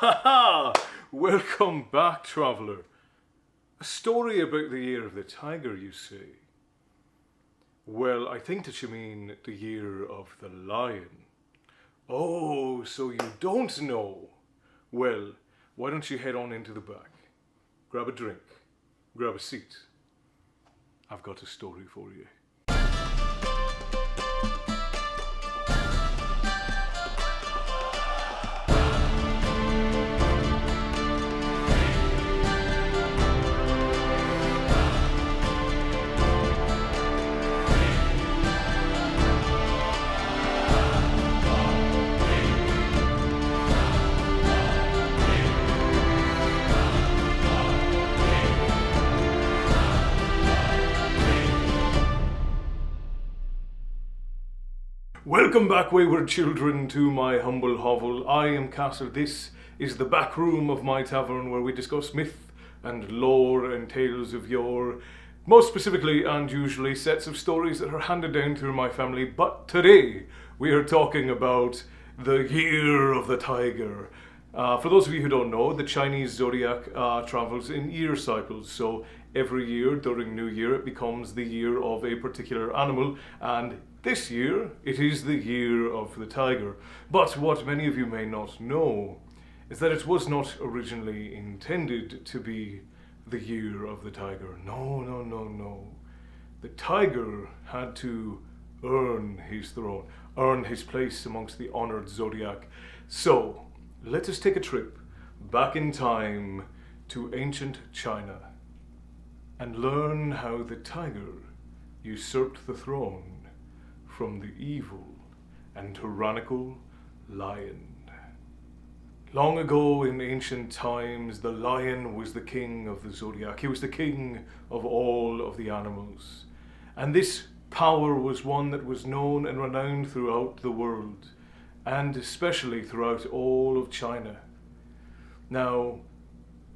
Ha ha! Welcome back, traveller. A story about the year of the tiger, you say? Well, I think that you mean the year of the lion. Oh, so you don't know? Well, why don't you head on into the back, grab a drink, grab a seat. I've got a story for you. Welcome back, wayward children, to my humble hovel. I am Castle. This is the back room of my tavern where we discuss myth and lore and tales of yore. Most specifically and usually sets of stories that are handed down through my family. But today we are talking about the year of the tiger. For those of you who don't know, the Chinese Zodiac travels in year cycles. So every year during New Year it becomes the year of a particular animal, and this year it is the year of the tiger. But what many of you may not know is that it was not originally intended to be the year of the tiger. No. The tiger had to earn his throne, earn his place amongst the honored zodiac. So let us take a trip back in time to ancient China and learn how the tiger usurped the throne from the evil and tyrannical lion. Long ago in ancient times, the lion was the king of the zodiac. He was the king of all of the animals. And this power was one that was known and renowned throughout the world, and especially throughout all of China. Now,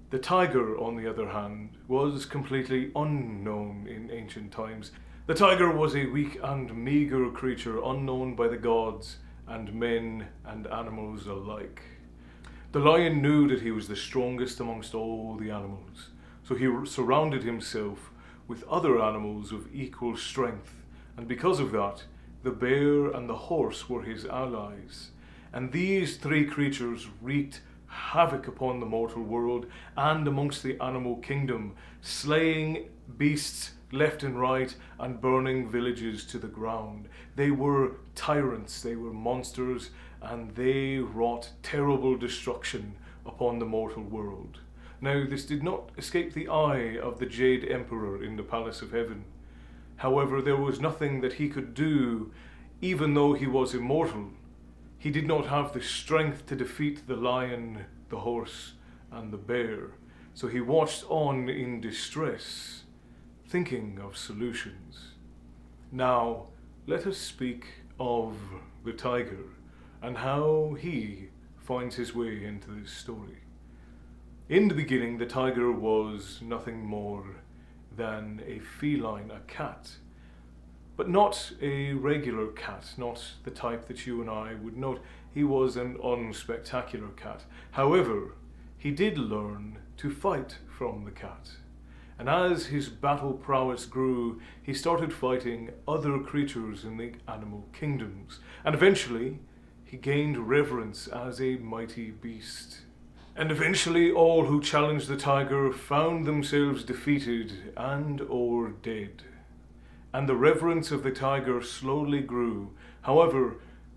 the tiger, on the other hand, was completely unknown in ancient times. The tiger was a weak and meagre creature, unknown by the gods and men and animals alike. The lion knew that he was the strongest amongst all the animals, so he surrounded himself with other animals of equal strength, and because of that, the bear and the horse were his allies. And these three creatures wreaked havoc upon the mortal world and amongst the animal kingdom, slaying beasts left and right and burning villages to the ground. They were tyrants, they were monsters, and they wrought terrible destruction upon the mortal world. Now, this did not escape the eye of the Jade Emperor in the Palace of Heaven. However, there was nothing that he could do, even though he was immortal. He did not have the strength to defeat the lion, the horse, and the bear. So he watched on in distress, thinking of solutions. Now, let us speak of the tiger and how he finds his way into this story. In the beginning, the tiger was nothing more than a feline, a cat. But not a regular cat, not the type that you and I would note. He was an unspectacular cat. However, he did learn to fight from the cat. And as his battle prowess grew, he started fighting other creatures in the animal kingdoms. And eventually, he gained reverence as a mighty beast. And eventually, all who challenged the tiger found themselves defeated and or dead. And the reverence of the tiger slowly grew. However,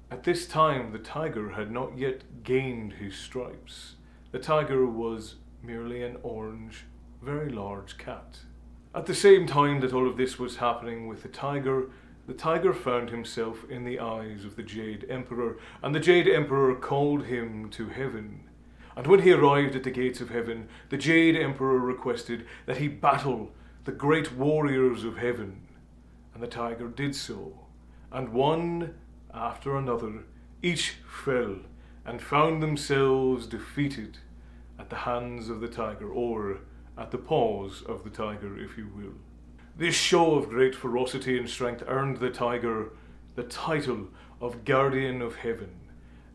at this time, the tiger had not yet gained his stripes. The tiger was merely an orange, very large cat. At the same time that all of this was happening with the tiger found himself in the eyes of the Jade Emperor, and the Jade Emperor called him to heaven. And when he arrived at the gates of heaven, the Jade Emperor requested that he battle the great warriors of heaven. And the tiger did so, and one after another, each fell and found themselves defeated at the hands of the tiger, or at the paws of the tiger, if you will. This show of great ferocity and strength earned the tiger the title of Guardian of Heaven,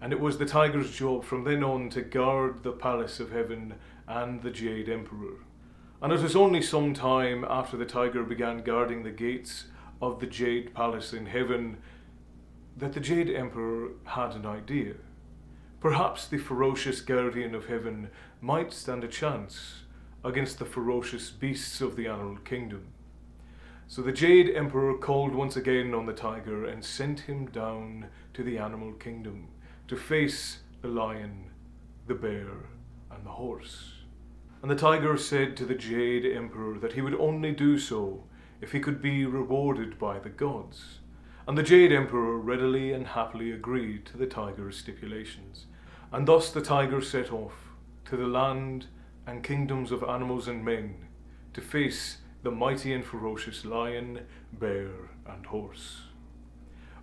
and it was the tiger's job from then on to guard the palace of heaven and the Jade Emperor. And it was only some time after the tiger began guarding the gates of the Jade Palace in heaven that the Jade Emperor had an idea. Perhaps the ferocious guardian of heaven might stand a chance against the ferocious beasts of the animal kingdom. So the Jade Emperor called once again on the tiger and sent him down to the animal kingdom to face the lion, the bear, and the horse. And the tiger said to the Jade Emperor that he would only do so if he could be rewarded by the gods. And the Jade Emperor readily and happily agreed to the tiger's stipulations. And thus the tiger set off to the land and kingdoms of animals and men to face the mighty and ferocious lion, bear, and horse.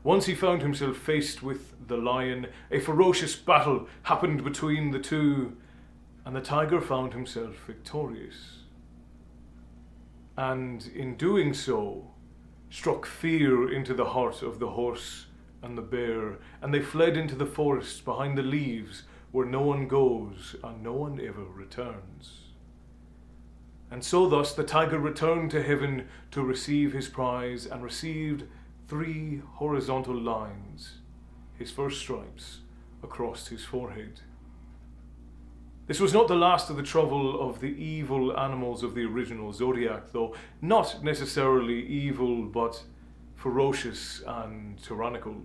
Once he found himself faced with the lion, a ferocious battle happened between the two, and the tiger found himself victorious. And in doing so, struck fear into the heart of the horse and the bear, and they fled into the forest behind the leaves where no one goes and no one ever returns. And so thus the tiger returned to heaven to receive his prize and received 3 horizontal lines, his first stripes, across his forehead. This was not the last of the trouble of the evil animals of the original Zodiac, though not necessarily evil, but ferocious and tyrannical.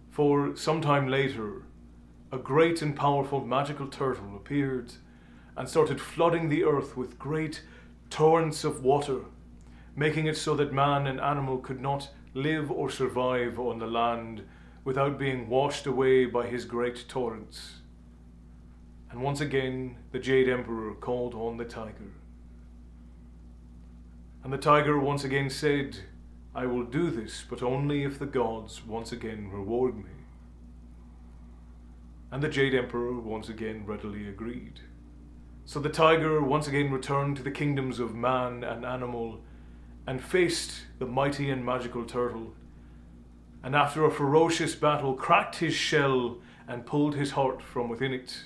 For sometime later, a great and powerful magical turtle appeared and started flooding the earth with great torrents of water, making it so that man and animal could not live or survive on the land without being washed away by his great torrents. And once again, the Jade Emperor called on the tiger. And the tiger once again said, "I will do this, but only if the gods once again reward me." And the Jade Emperor once again readily agreed. So the tiger once again returned to the kingdoms of man and animal and faced the mighty and magical turtle, and after a ferocious battle cracked his shell and pulled his heart from within it,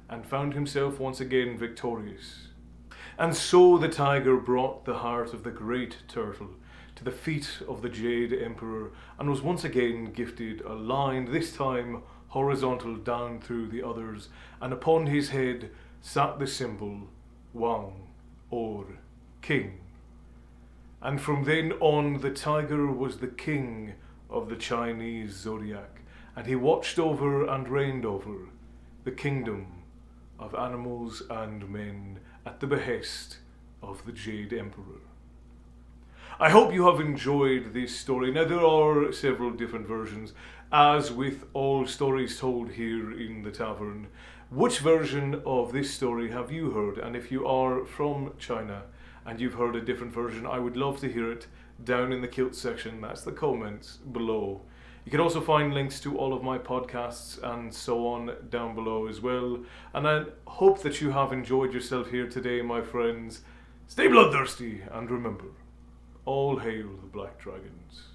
and found himself once again victorious. And so the tiger brought the heart of the great turtle to the feet of the Jade Emperor and was once again gifted a line, this time horizontal down through the others, and upon his head sat the symbol Wang, or King. And from then on the tiger was the king of the Chinese Zodiac, and he watched over and reigned over the kingdom of animals and men at the behest of the Jade Emperor. I hope you have enjoyed this story. Now there are several different versions, as with all stories told here in the tavern. Which version of this story have you heard? And if you are from China and you've heard a different version, I would love to hear it down in the kilt section. That's the comments below. You can also find links to all of my podcasts and so on down below as well. And I hope that you have enjoyed yourself here today, my friends. Stay bloodthirsty, and remember, all hail the Black Dragons.